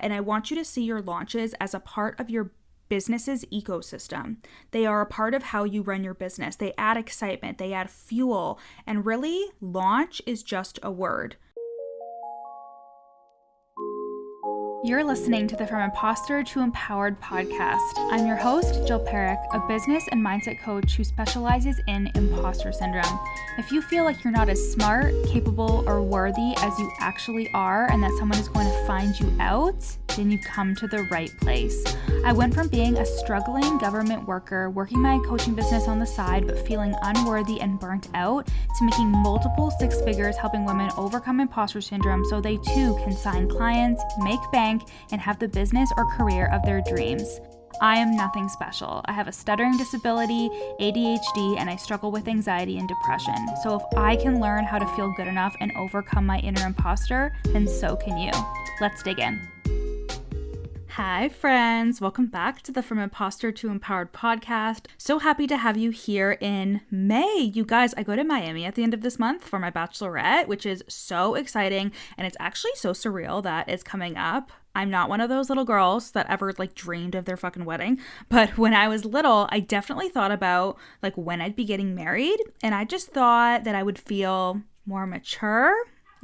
And I want you to see your launches as a part of your business's ecosystem. They are a part of how you run your business. They add excitement, they add fuel, and really, launch is just a word. You're listening to the From Imposter to Empowered podcast. I'm your host, Jill Perrick, a business and mindset coach who specializes in imposter syndrome. If you feel like you're not as smart, capable, or worthy as you actually are, and that someone is going to find you out, then you've come to the right place. I went from being a struggling government worker, working my coaching business on the side, but feeling unworthy and burnt out, to making multiple six figures helping women overcome imposter syndrome so they too can sign clients, make bank, and have the business or career of their dreams. I am nothing special. I have a stuttering disability, ADHD, and I struggle with anxiety and depression. So if I can learn how to feel good enough and overcome my inner imposter, then so can you. Let's dig in. Hi friends, welcome back to the From Imposter to Empowered podcast. So happy to have you here in May. You guys, I go to Miami at the end of this month for my bachelorette, which is so exciting, and it's actually so surreal that it's coming up. I'm not one of those little girls that ever dreamed of their fucking wedding, but when I was little, I definitely thought about when I'd be getting married, and I just thought that I would feel more mature,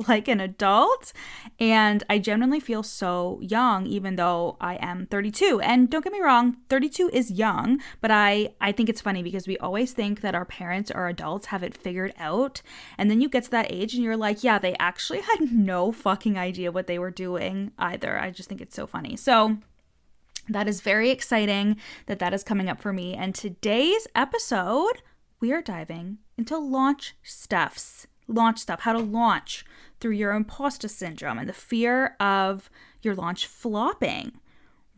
like an adult, and I genuinely feel so young even though I am 32. And don't get me wrong, 32 is young, but I think it's funny because we always think that our parents or adults have it figured out, and then you get to that age and you're like, yeah, they actually had no fucking idea what they were doing either. I just think it's so funny. So that is very exciting that is coming up for me, and today's episode we are diving into launch stuff, how to launch through your imposter syndrome and the fear of your launch flopping,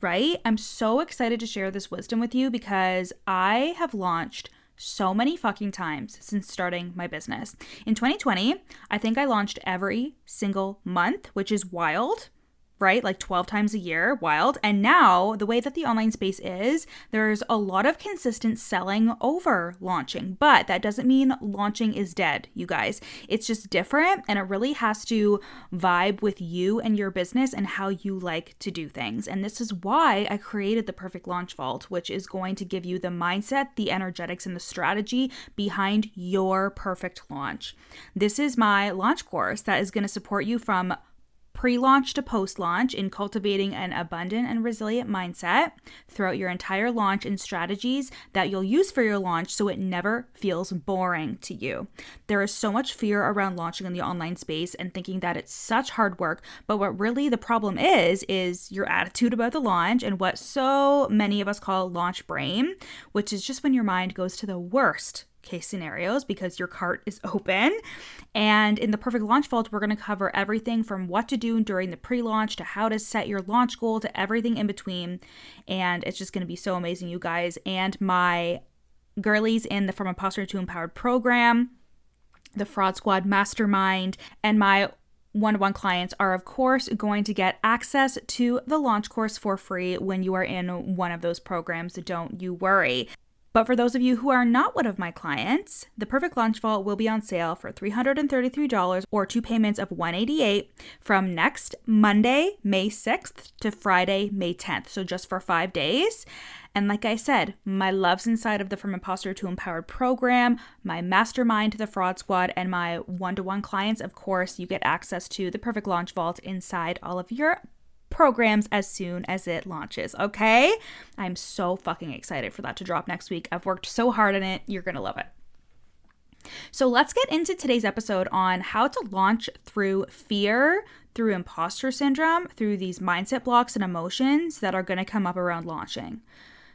right? I'm so excited to share this wisdom with you because I have launched so many fucking times since starting my business. In 2020, I think I launched every single month, which is wild, right? 12 times a year, wild. And now the way that the online space is, there's a lot of consistent selling over launching, but that doesn't mean launching is dead, you guys. It's just different, and it really has to vibe with you and your business and how you like to do things. And this is why I created the Perfect Launch Vault, which is going to give you the mindset, the energetics, and the strategy behind your perfect launch. This is my launch course that is going to support you from pre-launch to post-launch in cultivating an abundant and resilient mindset throughout your entire launch, and strategies that you'll use for your launch so it never feels boring to you. There is so much fear around launching in the online space and thinking that it's such hard work, but what really the problem is your attitude about the launch and what so many of us call launch brain, which is just when your mind goes to the worst case scenarios because your cart is open. And in the Perfect Launch Vault, we're going to cover everything from what to do during the pre-launch to how to set your launch goal to everything in between. And it's just going to be so amazing, you guys. And my girlies in the From Imposter to Empowered program, the Fraud Squad Mastermind, and my one-on-one clients are, of course, going to get access to the launch course for free when you are in one of those programs. So don't you worry. But for those of you who are not one of my clients, the Perfect Launch Vault will be on sale for $333 or 2 payments of $188 from next Monday, May 6th to Friday, May 10th. So just for 5 days. And like I said, my loves inside of the From Imposter to Empowered program, my mastermind, the Fraud Squad, and my one-to-one clients, of course, you get access to the Perfect Launch Vault inside all of your programs as soon as it launches, okay? I'm so fucking excited for that to drop next week. I've worked so hard on it. You're gonna love it. So let's get into today's episode on how to launch through fear, through imposter syndrome, through these mindset blocks and emotions that are gonna come up around launching.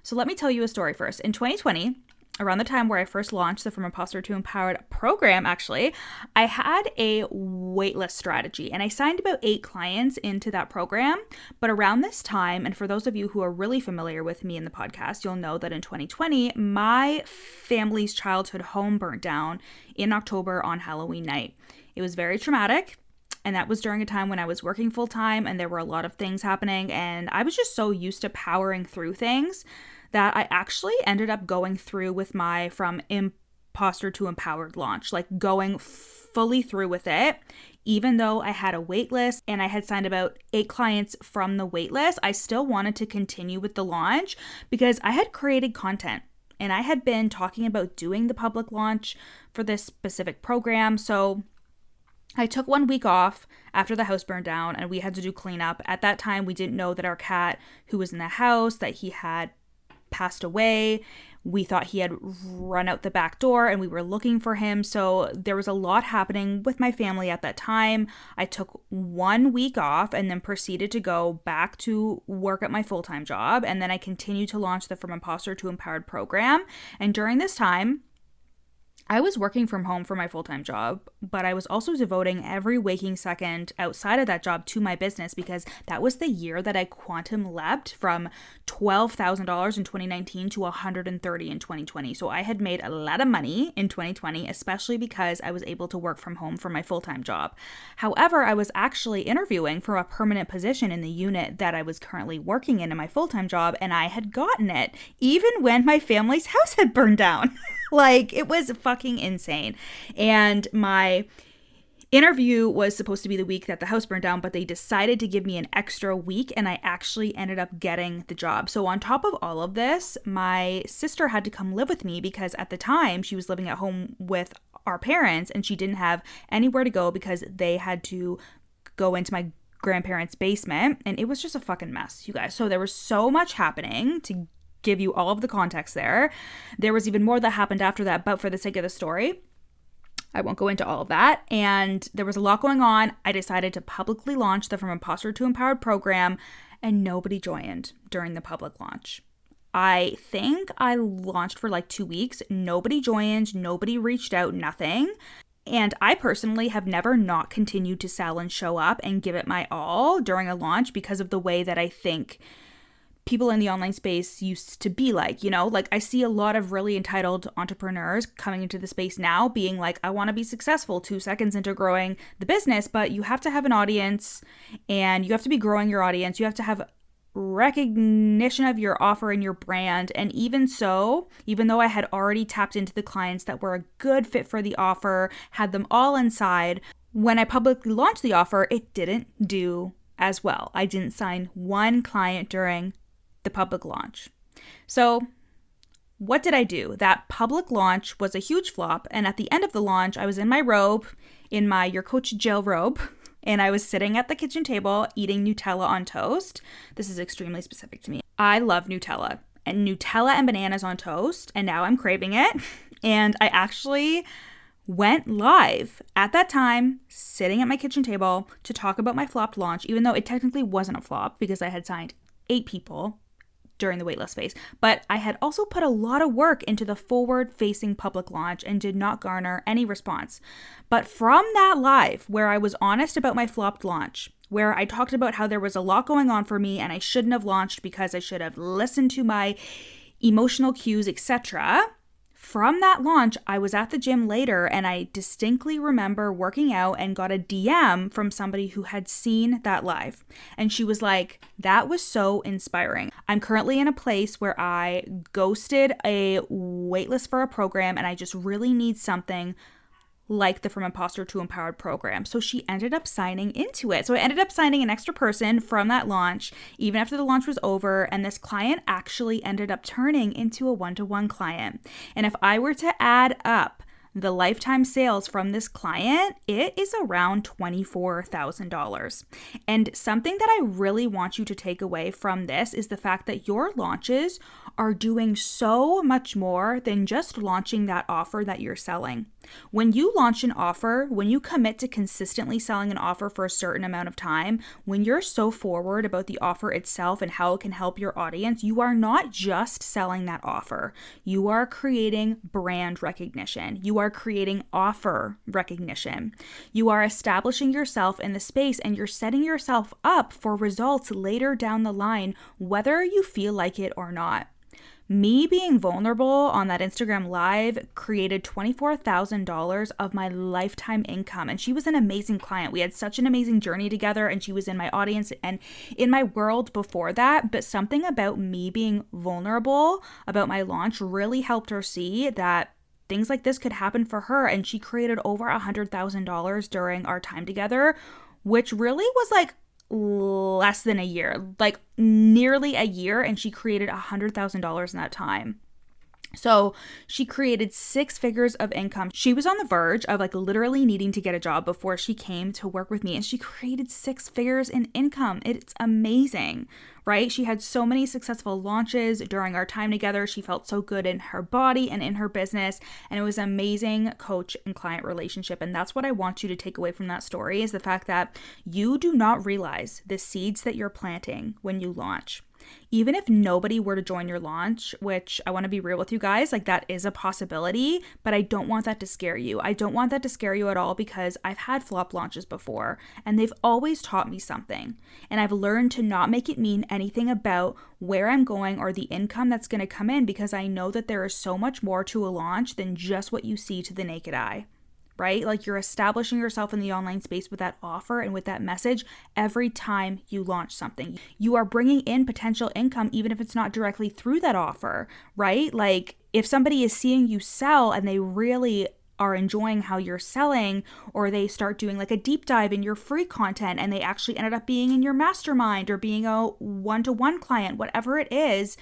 So let me tell you a story first. In 2020, around the time where I first launched the From Imposter to Empowered program, actually, I had a waitlist strategy and I signed about 8 clients into that program. But around this time, and for those of you who are really familiar with me in the podcast, you'll know that in 2020, my family's childhood home burnt down in October on Halloween night. It was very traumatic. And that was during a time when I was working full time and there were a lot of things happening. And I was just so used to powering through things that I actually ended up going through with my From Imposter to Empowered launch, going fully through with it. Even though I had a wait list and I had signed about 8 clients from the wait list, I still wanted to continue with the launch because I had created content and I had been talking about doing the public launch for this specific program. So I took 1 week off after the house burned down and we had to do cleanup. At that time, we didn't know that our cat who was in the house, that he had passed away. We thought he had run out the back door and we were looking for him. So there was a lot happening with my family at that time. I took 1 week off and then proceeded to go back to work at my full-time job. And then I continued to launch the From Imposter to Empowered program. And during this time, I was working from home for my full-time job, but I was also devoting every waking second outside of that job to my business because that was the year that I quantum leapt from $12,000 in 2019 to $130,000 in 2020. So I had made a lot of money in 2020, especially because I was able to work from home for my full-time job. However, I was actually interviewing for a permanent position in the unit that I was currently working in my full-time job, and I had gotten it even when my family's house had burned down. Like, it was fucking insane. And my interview was supposed to be the week that the house burned down, but they decided to give me an extra week and I actually ended up getting the job. So on top of all of this, my sister had to come live with me because at the time she was living at home with our parents and she didn't have anywhere to go because they had to go into my grandparents' basement and it was just a fucking mess, you guys. So there was so much happening to give you all of the context there. There was even more that happened after that, but for the sake of the story, I won't go into all of that. And there was a lot going on. I decided to publicly launch the From Imposter to Empowered program, and nobody joined during the public launch. I think I launched for like 2 weeks. Nobody joined, nobody reached out, nothing. And I personally have never not continued to sell and show up and give it my all during a launch because of the way that I think people in the online space used to be like, you know, like I see a lot of really entitled entrepreneurs coming into the space now being like, I want to be successful 2 seconds into growing the business, but you have to have an audience and you have to be growing your audience. You have to have recognition of your offer and your brand. And even so, even though I had already tapped into the clients that were a good fit for the offer, had them all inside, when I publicly launched the offer, it didn't do as well. I didn't sign 1 client during the public launch. So what did I do? That public launch was a huge flop. And at the end of the launch, I was in my robe, in my Your Coach Jill robe, and I was sitting at the kitchen table eating Nutella on toast. This is extremely specific to me. I love Nutella and bananas on toast, and now I'm craving it. And I actually went live at that time, sitting at my kitchen table to talk about my flopped launch, even though it technically wasn't a flop because I had signed 8 people during the waitlist phase. But I had also put a lot of work into the forward-facing public launch and did not garner any response. But from that live, where I was honest about my flopped launch, where I talked about how there was a lot going on for me and I shouldn't have launched because I should have listened to my emotional cues, etc., from that launch, I was at the gym later and I distinctly remember working out and got a DM from somebody who had seen that live. And she was like, that was so inspiring. I'm currently in a place where I ghosted a waitlist for a program and I just really need something like the From Imposter to Empowered program. So she ended up signing into it. So I ended up signing an extra person from that launch, even after the launch was over. And this client actually ended up turning into a 1-to-1 client. And if I were to add up the lifetime sales from this client, it is around $24,000. And something that I really want you to take away from this is the fact that your launches are doing so much more than just launching that offer that you're selling. When you launch an offer, when you commit to consistently selling an offer for a certain amount of time, when you're so forward about the offer itself and how it can help your audience, you are not just selling that offer. You are creating brand recognition. You are creating offer recognition. You are establishing yourself in the space and you're setting yourself up for results later down the line, whether you feel like it or not. Me being vulnerable on that Instagram live created $24,000 of my lifetime income. And she was an amazing client. We had such an amazing journey together and she was in my audience and in my world before that. But something about me being vulnerable about my launch really helped her see that things like this could happen for her. And she created over $100,000 during our time together, which really was like less than a year, like nearly a year. And she created $100,000 in that time. So she created 6 figures of income. She was on the verge of like literally needing to get a job before she came to work with me. And she created 6 figures in income. It's amazing, right? She had so many successful launches during our time together. She felt so good in her body and in her business. And it was an amazing coach and client relationship. And that's what I want you to take away from that story, is the fact that you do not realize the seeds that you're planting when you launch. Even if nobody were to join your launch, which I want to be real with you guys, like that is a possibility, but I don't want that to scare you. I don't want that to scare you at all, because I've had flop launches before and they've always taught me something. And I've learned to not make it mean anything about where I'm going or the income that's going to come in, because I know that there is so much more to a launch than just what you see to the naked eye. Right? Like you're establishing yourself in the online space with that offer and with that message every time you launch something. You are bringing in potential income, even if it's not directly through that offer, right? Like if somebody is seeing you sell and they really are enjoying how you're selling, or they start doing like a deep dive in your free content and they actually ended up being in your mastermind or being a one-to-one client, whatever it is,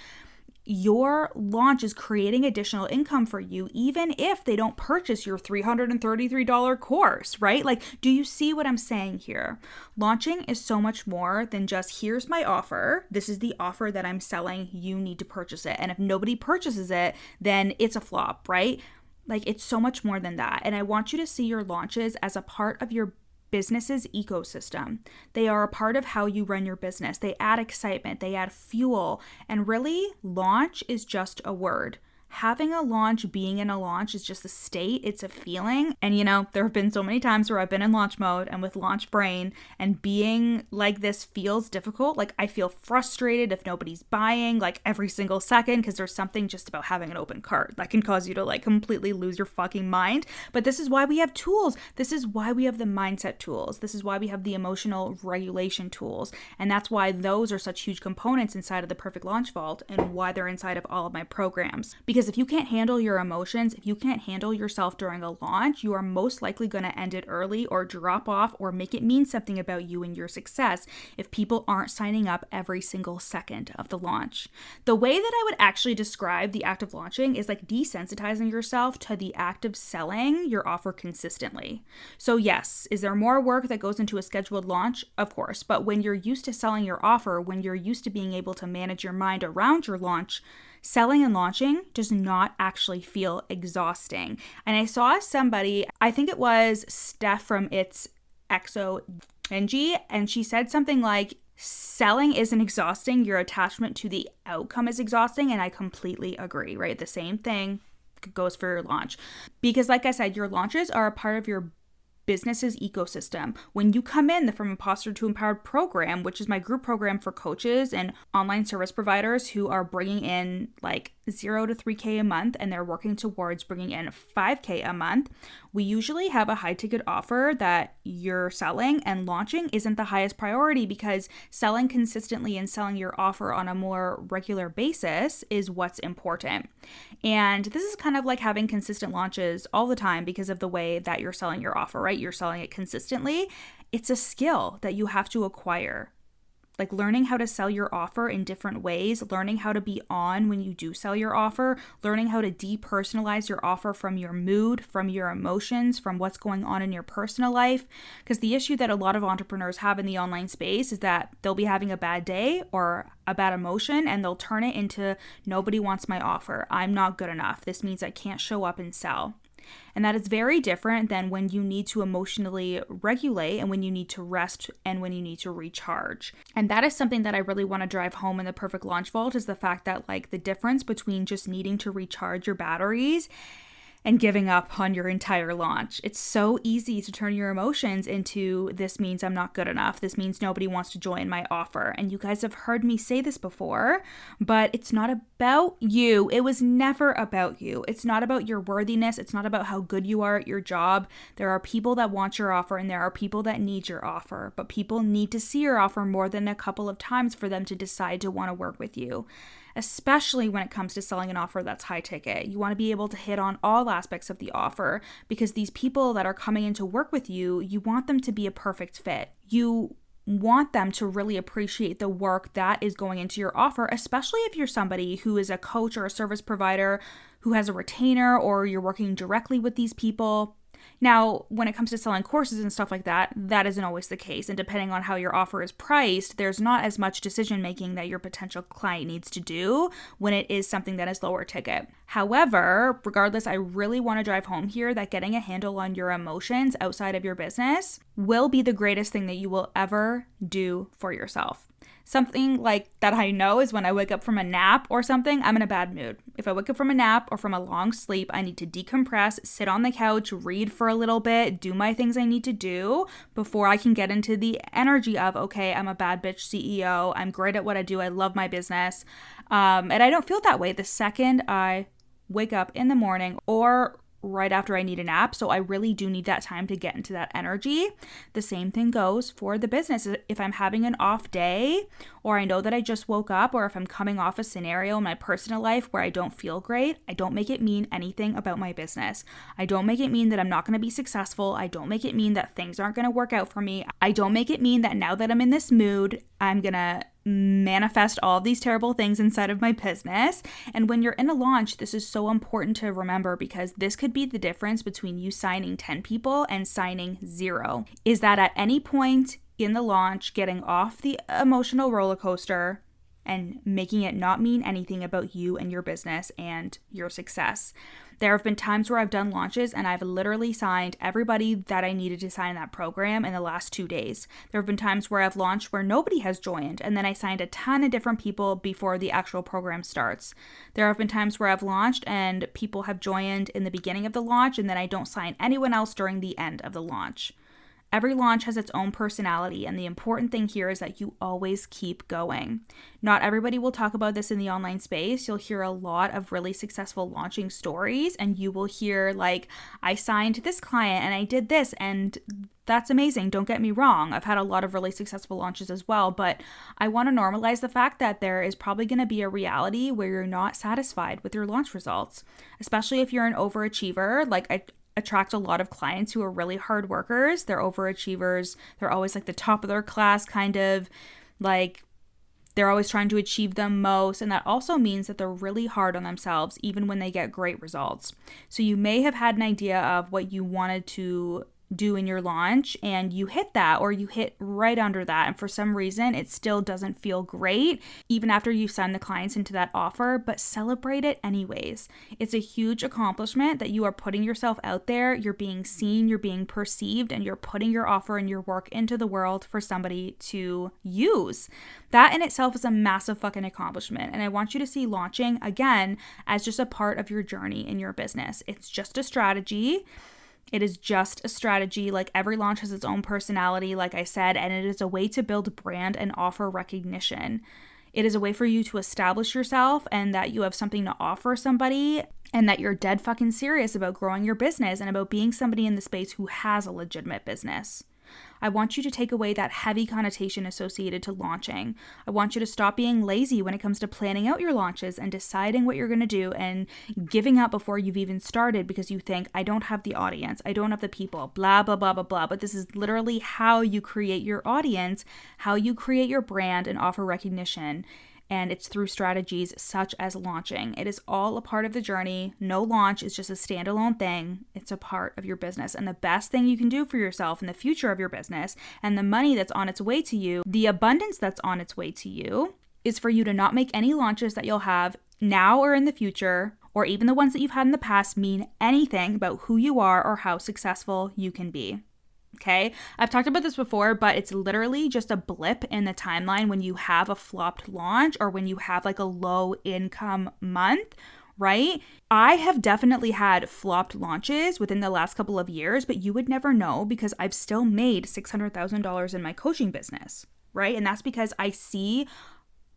your launch is creating additional income for you, even if they don't purchase your $333 course, right? Like, do you see what I'm saying here? Launching is so much more than just, here's my offer. This is the offer that I'm selling. You need to purchase it. And if nobody purchases it, then it's a flop, right? Like, it's so much more than that. And I want you to see your launches as a part of your business's ecosystem. They are a part of how you run your business. They add excitement, they add fuel, and really, launch is just a word. Having a launch, being in a launch is just a state, it's a feeling. And there have been so many times where I've been in launch mode and with launch brain, and being like this feels difficult. Like I feel frustrated if nobody's buying like every single second, because there's something just about having an open cart that can cause you to like completely lose your fucking mind. But this is why we have tools. This is why we have the mindset tools. This is why we have the emotional regulation tools. And that's why those are such huge components inside of the Perfect Launch Vault, and why they're inside of all of my programs. Because if you can't handle your emotions, if you can't handle yourself during a launch, you are most likely going to end it early or drop off or make it mean something about you and your success if people aren't signing up every single second of the launch. The way that I would actually describe the act of launching is like desensitizing yourself to the act of selling your offer consistently. So yes, is there more work that goes into a scheduled launch? Of course, but when you're used to selling your offer, when you're used to being able to manage your mind around your launch, selling and launching does not actually feel exhausting. And I saw somebody, I think it was Steph from It's Exo NG, and she said something like, selling isn't exhausting, your attachment to the outcome is exhausting. And I completely agree, right? The same thing goes for your launch. Because like I said, your launches are a part of your business's ecosystem. When you come in the From Imposter to Empowered program, which is my group program for coaches and online service providers who are bringing in like 0 to 3K a month, and they're working towards bringing in 5K a month, we usually have a high ticket offer that you're selling, and launching isn't the highest priority, because selling consistently and selling your offer on a more regular basis is what's important. And this is kind of like having consistent launches all the time because of the way that you're selling your offer, right? You're selling it consistently. It's a skill that you have to acquire. Like learning how to sell your offer in different ways, learning how to be on when you do sell your offer, learning how to depersonalize your offer from your mood, from your emotions, from what's going on in your personal life. Because the issue that a lot of entrepreneurs have in the online space is that they'll be having a bad day or a bad emotion, and they'll turn it into, nobody wants my offer. I'm not good enough. This means I can't show up and sell. And that is very different than when you need to emotionally regulate, and when you need to rest, and when you need to recharge. And that is something that I really want to drive home in the Perfect Launch Vault, is the fact that like the difference between just needing to recharge your batteries and giving up on your entire launch. It's so easy to turn your emotions into, this means I'm not good enough. This means nobody wants to join my offer. And you guys have heard me say this before, but it's not about you. It was never about you. It's not about your worthiness. It's not about how good you are at your job. There are people that want your offer, and there are people that need your offer, but people need to see your offer more than a couple of times for them to decide to want to work with you. especially when it comes to selling an offer that's high ticket. You want to be able to hit on all aspects of the offer because these people that are coming in to work with you, you want them to be a perfect fit. You want them to really appreciate the work that is going into your offer, especially if you're somebody who is a coach or a service provider who has a retainer or you're working directly with these people. Now, when it comes to selling courses and stuff like that, that isn't always the case. And depending on how your offer is priced, there's not as much decision making that your potential client needs to do when it is something that is lower ticket. However, regardless, I really want to drive home here that getting a handle on your emotions outside of your business will be the greatest thing that you will ever do for yourself. Something like that I know is when I wake up from a nap or something, I'm in a bad mood. If I wake up from a nap or from a long sleep, I need to decompress, sit on the couch, read for a little bit, do my things I need to do before I can get into the energy of, okay, I'm a bad bitch CEO. I'm great at what I do. I love my business. And I don't feel that way the second I wake up in the morning or right after I need a nap. So I really do need that time to get into that energy. The same thing goes for the business. If I'm having an off day, or I know that I just woke up, or if I'm coming off a scenario in my personal life where I don't feel great, I don't make it mean anything about my business. I don't make it mean that I'm not going to be successful. I don't make it mean that things aren't going to work out for me. I don't make it mean that now that I'm in this mood, I'm going to manifest all of these terrible things inside of my business. And when you're in a launch, this is so important to remember because this could be the difference between you signing 10 people and signing 0. Is that at any point in the launch, getting off the emotional roller coaster and making it not mean anything about you and your business and your success. There have been times where I've done launches and I've literally signed everybody that I needed to sign that program in the last 2 days. There have been times where I've launched where nobody has joined and then I signed a ton of different people before the actual program starts. There have been times where I've launched and people have joined in the beginning of the launch and then I don't sign anyone else during the end of the launch. Every launch has its own personality, and the important thing here is that you always keep going. Not everybody will talk about this in the online space. You'll hear a lot of really successful launching stories, and you will hear like, I signed this client and I did this, and that's amazing. Don't get me wrong. I've had a lot of really successful launches as well, but I want to normalize the fact that there is probably going to be a reality where you're not satisfied with your launch results, especially if you're an overachiever. Like I attract a lot of clients who are really hard workers. They're overachievers. They're always like the top of their class, kind of like they're always trying to achieve the most. And that also means that they're really hard on themselves, even when they get great results. So you may have had an idea of what you wanted to do in your launch and you hit that or you hit right under that, and for some reason it still doesn't feel great even after you send the clients into that offer, but celebrate it anyways. It's a huge accomplishment that you are putting yourself out there, you're being seen, you're being perceived, and you're putting your offer and your work into the world for somebody to use. That in itself is a massive fucking accomplishment, and I want you to see launching again as just a part of your journey in your business. It's just a strategy. It is just a strategy. Like every launch has its own personality, like I said, and it is a way to build brand and offer recognition. It is a way for you to establish yourself and that you have something to offer somebody and that you're dead fucking serious about growing your business and about being somebody in the space who has a legitimate business. I want you to take away that heavy connotation associated to launching. I want you to stop being lazy when it comes to planning out your launches and deciding what you're going to do and giving up before you've even started because you think, I don't have the audience, I don't have the people, blah, blah, blah, blah, blah. But this is literally how you create your audience, how you create your brand and offer recognition. And it's through strategies such as launching. It is all a part of the journey. No launch is just a standalone thing. It's a part of your business. And the best thing you can do for yourself in the future of your business and the money that's on its way to you, the abundance that's on its way to you, is for you to not make any launches that you'll have now or in the future, or even the ones that you've had in the past, mean anything about who you are or how successful you can be. Okay, I've talked about this before, but it's literally just a blip in the timeline when you have a flopped launch or when you have like a low income month, right? I have definitely had flopped launches within the last couple of years, but you would never know because I've still made $600,000 in my coaching business, right? And that's because I see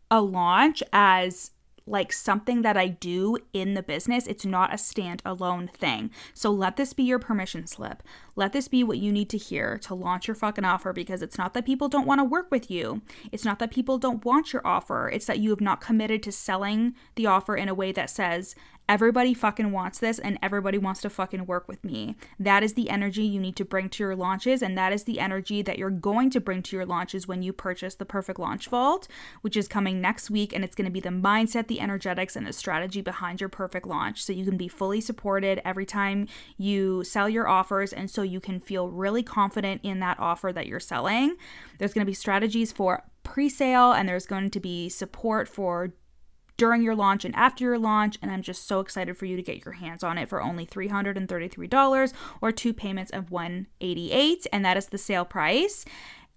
a launch as like something that I do in the business. It's not a standalone thing. So let this be your permission slip. Let this be what you need to hear to launch your fucking offer, because it's not that people don't want to work with you. It's not that people don't want your offer. It's that you have not committed to selling the offer in a way that says, everybody fucking wants this and everybody wants to fucking work with me. That is the energy you need to bring to your launches, and that is the energy that you're going to bring to your launches when you purchase the Perfect Launch Vault, which is coming next week, and it's going to be the mindset, the energetics, and the strategy behind your perfect launch, so you can be fully supported every time you sell your offers, and so you can feel really confident in that offer that you're selling. There's going to be strategies for pre-sale, and there's going to be support for during your launch and after your launch, and I'm just so excited for you to get your hands on it for only $333 or 2 payments of $188, and that is the sale price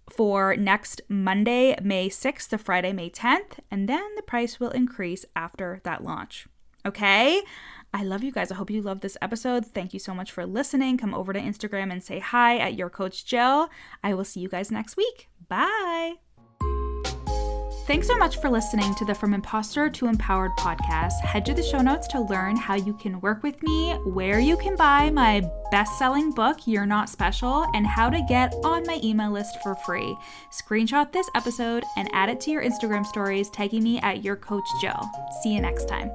for next Monday, May 6th to Friday, May 10th, and then the price will increase after that launch. Okay? I love you guys. I hope you love this episode. Thank you so much for listening. Come over to Instagram and say hi at Your Coach Jill. I will see you guys next week. Bye. Thanks so much for listening to the From Imposter to Empowered podcast. Head to the show notes to learn how you can work with me, where you can buy my best-selling book, You're Not Special, and how to get on my email list for free. Screenshot this episode and add it to your Instagram stories, tagging me at Your Coach Jill. See you next time.